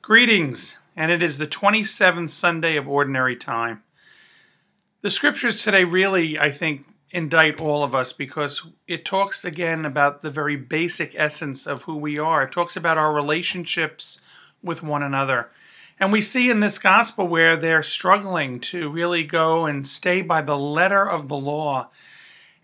Greetings, and it is the 27th Sunday of Ordinary Time. The scriptures today really, I think, indict all of us because it talks again about the very basic essence of who we are. It talks about our relationships with one another. And we see in this gospel where they're struggling to really go and stay by the letter of the law.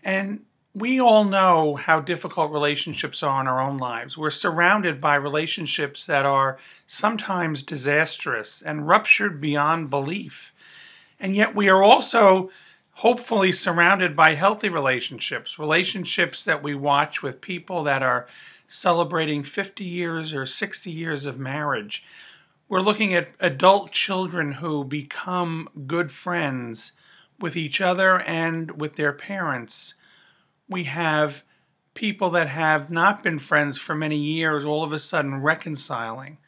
And we all know how difficult relationships are in our own lives. We're surrounded by relationships that are sometimes disastrous and ruptured beyond belief. And yet we are also hopefully surrounded by healthy relationships, relationships that we watch with people that are celebrating 50 years or 60 years of marriage. We're looking at adult children who become good friends with each other and with their parents. We have people that have not been friends for many years all of a sudden reconciling.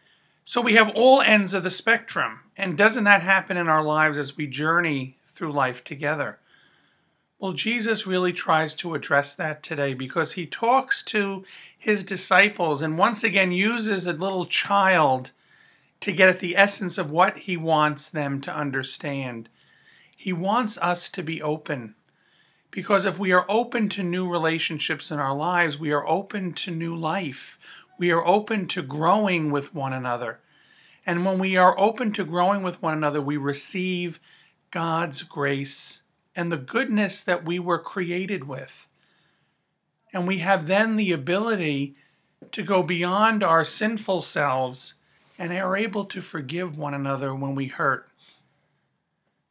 So we have all ends of the spectrum. And doesn't that happen in our lives as we journey through life together? Well, Jesus really tries to address that today because he talks to his disciples and once again uses a little child to get at the essence of what he wants them to understand. He wants us to be open. Because if we are open to new relationships in our lives, we are open to new life. We are open to growing with one another. And when we are open to growing with one another, we receive God's grace and the goodness that we were created with. And we have then the ability to go beyond our sinful selves and are able to forgive one another when we hurt.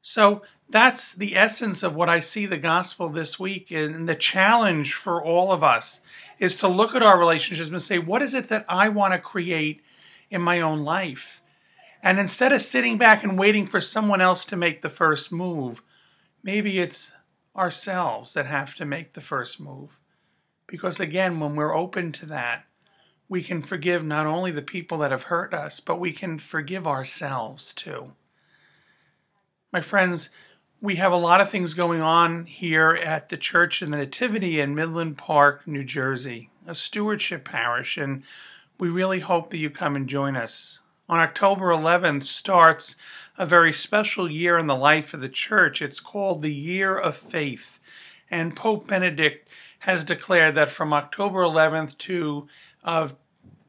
So that's the essence of what I see the gospel this week. And the challenge for all of us is to look at our relationships and say, what is it that I want to create in my own life? And instead of sitting back and waiting for someone else to make the first move, maybe it's ourselves that have to make the first move. Because again, when we're open to that, we can forgive not only the people that have hurt us, but we can forgive ourselves too. My friends, we have a lot of things going on here at the Church of the Nativity in Midland Park, New Jersey, a stewardship parish, and we really hope that you come and join us. On October 11th starts a very special year in the life of the Church. It's called the Year of Faith, and Pope Benedict has declared that from October 11th of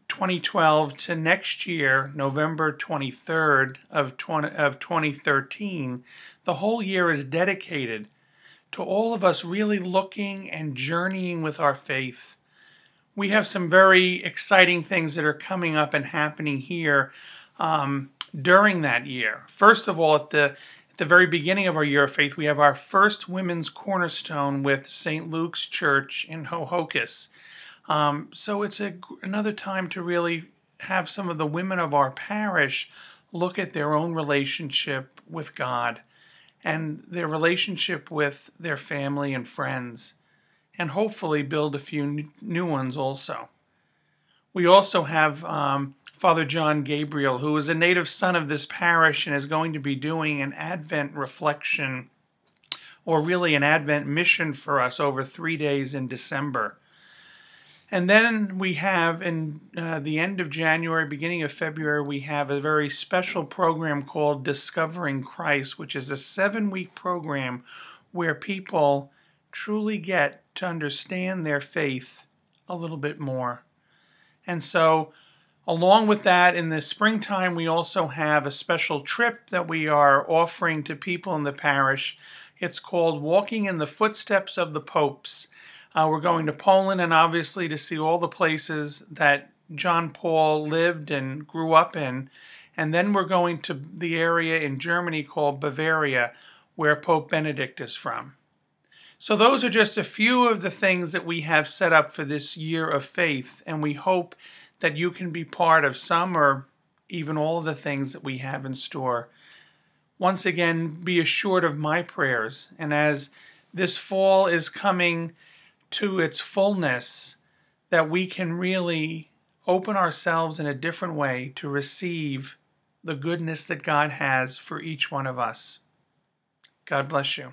2012 to next year, November 23rd of 2013, the whole year is dedicated to all of us really looking and journeying with our faith. We have some very exciting things that are coming up and happening here during that year. First of all, at the very beginning of our Year of Faith, we have our first Women's Cornerstone with St. Luke's Church in Ho-Ho-Kus. So it's another time to really have some of the women of our parish look at their own relationship with God and their relationship with their family and friends, and hopefully build a few new ones also. We also have Father John Gabriel, who is a native son of this parish and is going to be doing an Advent reflection, or really an Advent mission for us over 3 days in December. And then we have, in the end of January, beginning of February, we have a very special program called Discovering Christ, which is a 7-week program where people truly get to understand their faith a little bit more. And so, along with that, in the springtime, we also have a special trip that we are offering to people in the parish. It's called Walking in the Footsteps of the Popes. We're going to Poland, and obviously to see all the places that John Paul lived and grew up in. And then we're going to the area in Germany called Bavaria, where Pope Benedict is from. So those are just a few of the things that we have set up for this Year of Faith, and we hope that you can be part of some or even all of the things that we have in store. Once again, be assured of my prayers, and as this fall is coming to its fullness, that we can really open ourselves in a different way to receive the goodness that God has for each one of us. God bless you.